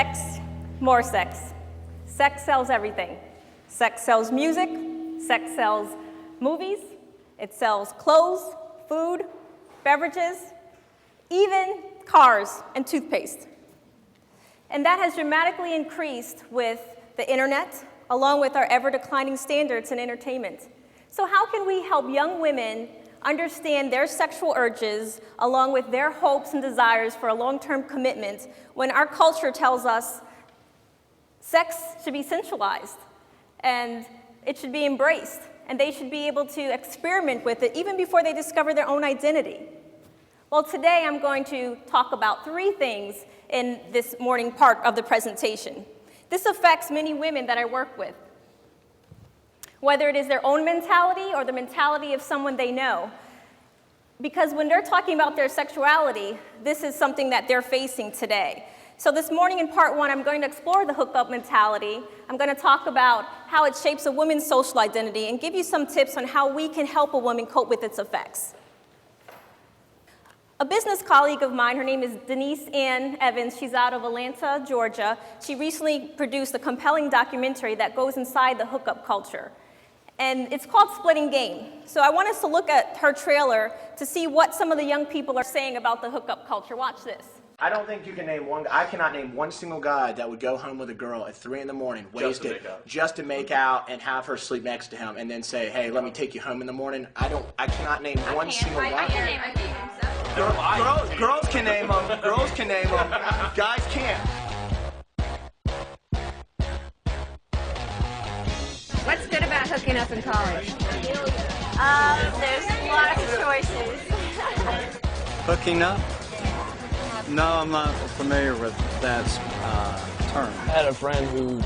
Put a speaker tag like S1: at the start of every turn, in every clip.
S1: Sex, more sex. Sex sells everything. Sex sells music, sex sells movies, it sells clothes, food, beverages, even cars and toothpaste. And that has dramatically increased with the internet, along with our ever-declining standards in entertainment. So how can we help young women understand their sexual urges along with their hopes and desires for a long-term commitment when our culture tells us sex should be sensualized and it should be embraced and they should be able to experiment with it even before they discover their own identity? Well, today I'm going to talk about 3 things in this morning part of the presentation. This affects many women that I work with, whether it is their own mentality or the mentality of someone they know. Because when they're talking about their sexuality, this is something that they're facing today. So this morning in part 1, I'm going to explore the hookup mentality. I'm going to talk about how it shapes a woman's social identity and give you some tips on how we can help a woman cope with its effects. A business colleague of mine, her name is Denise Ann Evans, she's out of Atlanta, Georgia. She recently produced a compelling documentary that goes inside the hookup culture. And it's called Splitting Game. So I want us to look at her trailer to see what some of the young people are saying about the hookup culture. Watch this.
S2: I don't think you can name one. I cannot name one single guy that would go home with a girl at 3 in the morning, wasted, just to make out and have her sleep next to him, and then say, "Hey, let me take you home in the morning." I cannot name one single guy.
S3: I can name
S2: Girls can name them. Girls can name them. Guys can't.
S3: What's good about hooking up in college?
S4: There's lots of choices.
S5: Hooking up? No, I'm not familiar with that term.
S6: I had a friend who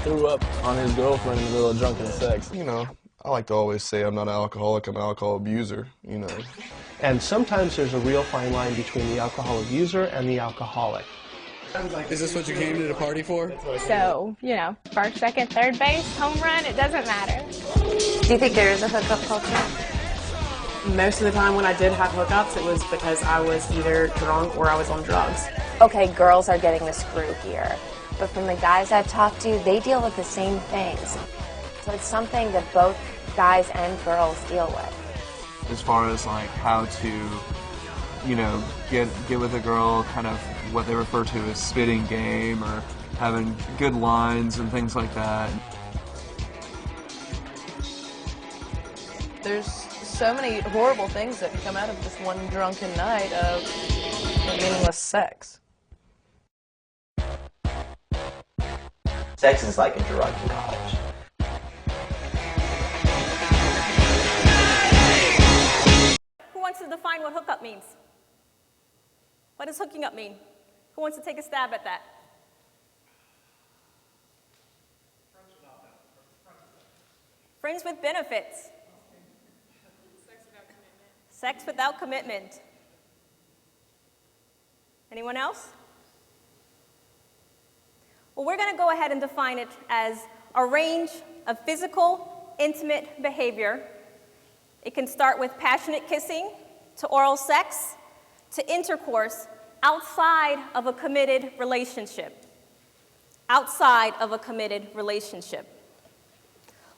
S6: threw up on his girlfriend in the middle of drunken sex.
S7: You know, I like to always say I'm not an alcoholic, I'm an alcohol abuser, you know.
S8: And sometimes there's a real fine line between the alcohol abuser and the alcoholic.
S9: Is this what you came to the party for?
S10: So, you know, first, second, third base, home run, it doesn't matter.
S4: Do you think there is a hookup culture?
S11: Most of the time when I did have hookups, it was because I was either drunk or I was on drugs.
S4: Okay, girls are getting the screw here, but from the guys I've talked to, they deal with the same things. So it's something that both guys and girls deal with.
S12: As far as like how to, you know, get with a girl, kind of what they refer to as spitting game or having good lines and things like that.
S13: There's so many horrible things that come out of just one drunken night of meaningless sex.
S14: Sex is like a drug in college.
S1: Who wants to define what hookup means? What does hooking up mean? Who wants to take a stab at that? Friends with benefits. Sex without commitment. Anyone else? Well, we're going to go ahead and define it as a range of physical, intimate behavior. It can start with passionate kissing, to oral sex, to intercourse outside of a committed relationship. Outside of a committed relationship.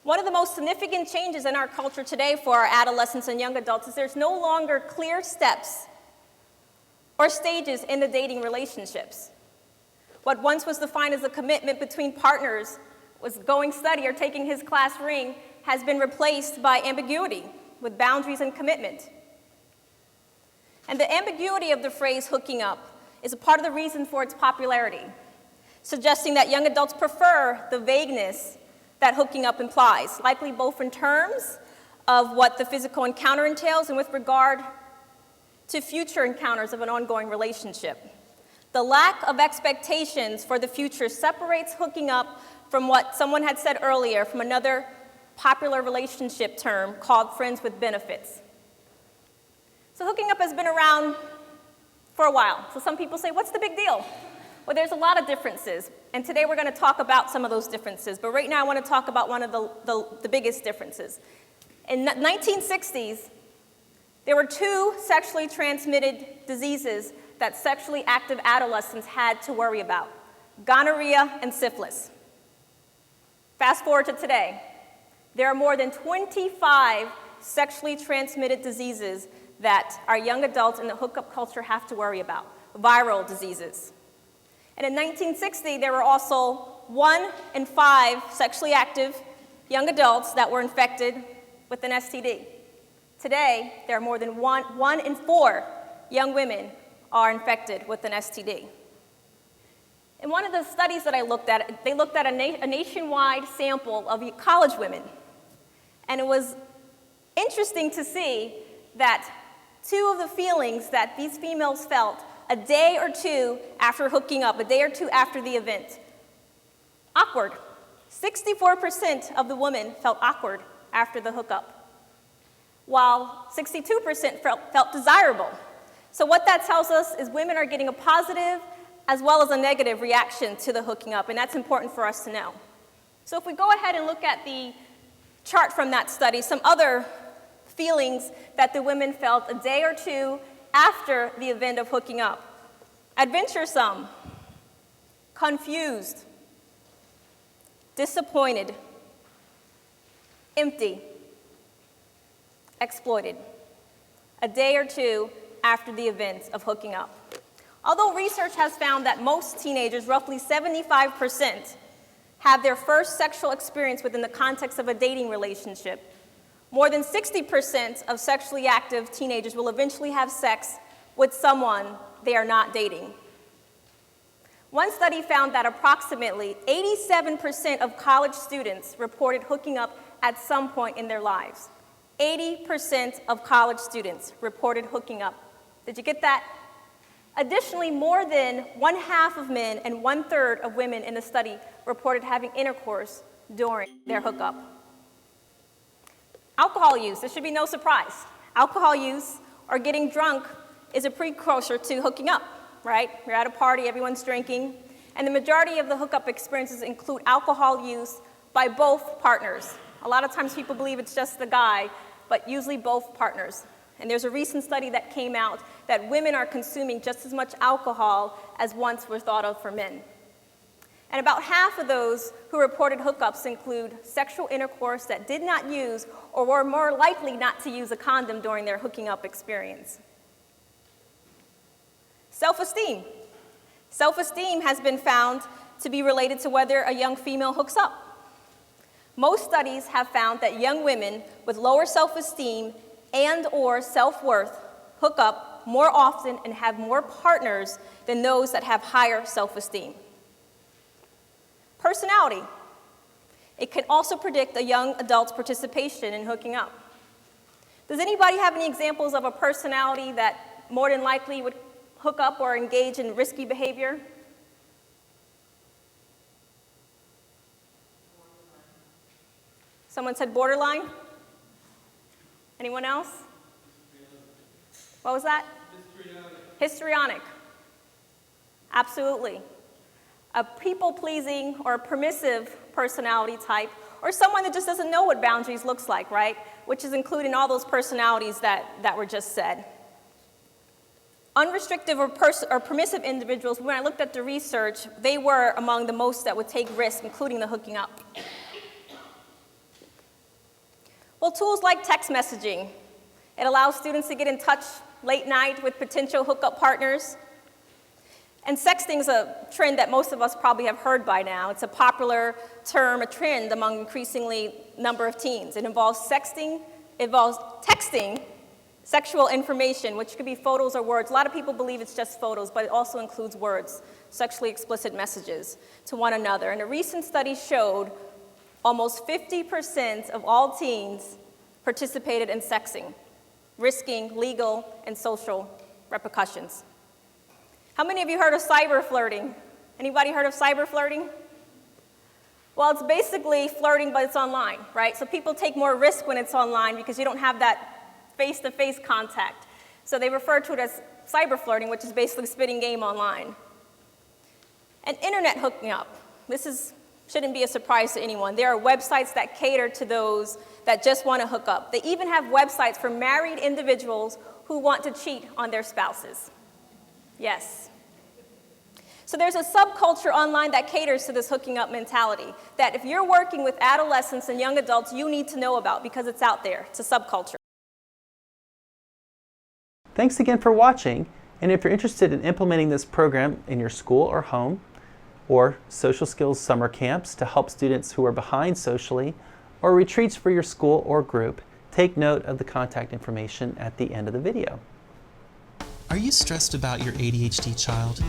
S1: One of the most significant changes in our culture today for our adolescents and young adults is there's no longer clear steps or stages in the dating relationships. What once was defined as a commitment between partners, was going steady or taking his class ring, has been replaced by ambiguity with boundaries and commitment. And the ambiguity of the phrase hooking up is a part of the reason for its popularity, suggesting that young adults prefer the vagueness that hooking up implies, likely both in terms of what the physical encounter entails and with regard to future encounters of an ongoing relationship. The lack of expectations for the future separates hooking up from what someone had said earlier, from another popular relationship term called friends with benefits. So hooking up has been around for a while. So some people say, what's the big deal? Well, there's a lot of differences, and today we're going to talk about some of those differences, but right now I want to talk about one of the biggest differences. In the 1960s, there were 2 sexually transmitted diseases that sexually active adolescents had to worry about. gonorrhea, and syphilis. Fast forward to today. There are more than 25 sexually transmitted diseases that our young adults in the hookup culture have to worry about, viral diseases. And in 1960, there were also 1 in 5 sexually active young adults that were infected with an STD. Today, there are more than 1 in 4 young women are infected with an STD. In one of the studies that I looked at, they looked at a nationwide sample of college women. And it was interesting to see that 2 of the feelings that these females felt a day or 2 after hooking up, a day or 2 after the event. Awkward. 64% of the women felt awkward after the hookup, while 62% felt desirable. So what that tells us is women are getting a positive as well as a negative reaction to the hooking up, and that's important for us to know. So if we go ahead and look at the chart from that study, some other feelings that the women felt a day or 2 after the event of hooking up. Adventuresome, confused, disappointed, empty, exploited, a day or 2 after the event of hooking up. Although research has found that most teenagers, roughly 75%, have their first sexual experience within the context of a dating relationship, more than 60% of sexually active teenagers will eventually have sex with someone they are not dating. One study found that approximately 87% of college students reported hooking up at some point in their lives. 80% of college students reported hooking up. Did you get that? Additionally, more than 1/2 of men and 1/3 of women in the study reported having intercourse during their hookup. Alcohol use, this should be no surprise. Alcohol use or getting drunk is a precursor to hooking up, right? You're at a party, everyone's drinking, and the majority of the hookup experiences include alcohol use by both partners. A lot of times people believe it's just the guy, but usually both partners. And there's a recent study that came out that women are consuming just as much alcohol as once was thought of for men. And about half of those who reported hookups include sexual intercourse that did not use or were more likely not to use a condom during their hooking up experience. Self-esteem. Self-esteem has been found to be related to whether a young female hooks up. Most studies have found that young women with lower self-esteem and/or self-worth hook up more often and have more partners than those that have higher self-esteem. Personality. It can also predict a young adult's participation in hooking up. Does anybody have any examples of a personality that more than likely would hook up or engage in risky behavior? Someone said borderline? Anyone else? What was that? Histrionic. Absolutely. A people-pleasing or permissive personality type, or someone that just doesn't know what boundaries looks like, right? Which is included in all those personalities that were just said. Unrestricted or permissive individuals, when I looked at the research, they were among the most that would take risks, including the hooking up. Well, tools like text messaging. It allows students to get in touch late night with potential hookup partners. And sexting is a trend that most of us probably have heard by now. It's a popular term, a trend among increasingly number of teens. It involves texting sexual information, which could be photos or words. A lot of people believe it's just photos, but it also includes words, sexually explicit messages to one another. And a recent study showed almost 50% of all teens participated in sexting, risking legal and social repercussions. How many of you heard of cyber flirting? Anybody heard of cyber flirting? Well, it's basically flirting, but it's online, right? So people take more risk when it's online because you don't have that face-to-face contact. So they refer to it as cyber flirting, which is basically spitting game online. And internet hooking up. This shouldn't be a surprise to anyone. There are websites that cater to those that just want to hook up. They even have websites for married individuals who want to cheat on their spouses. Yes. So there's a subculture online that caters to this hooking up mentality that if you're working with adolescents and young adults, you need to know about because it's out there. It's a subculture.
S14: Thanks again for watching, and if you're interested in implementing this program in your school or home, or social skills summer camps to help students who are behind socially, or retreats for your school or group, take note of the contact information at the end of the video.
S15: Are you stressed about your ADHD child?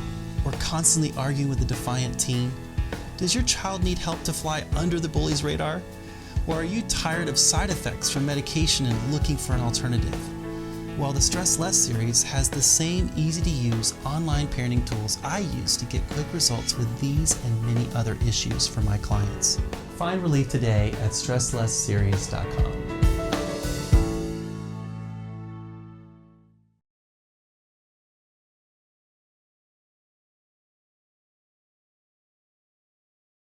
S15: Or constantly arguing with a defiant teen? Does your child need help to fly under the bully's radar? Or are you tired of side effects from medication and looking for an alternative? Well, the Stress Less series has the same easy-to-use online parenting tools I use to get quick results with these and many other issues for my clients.
S14: Find relief today at stresslessseries.com.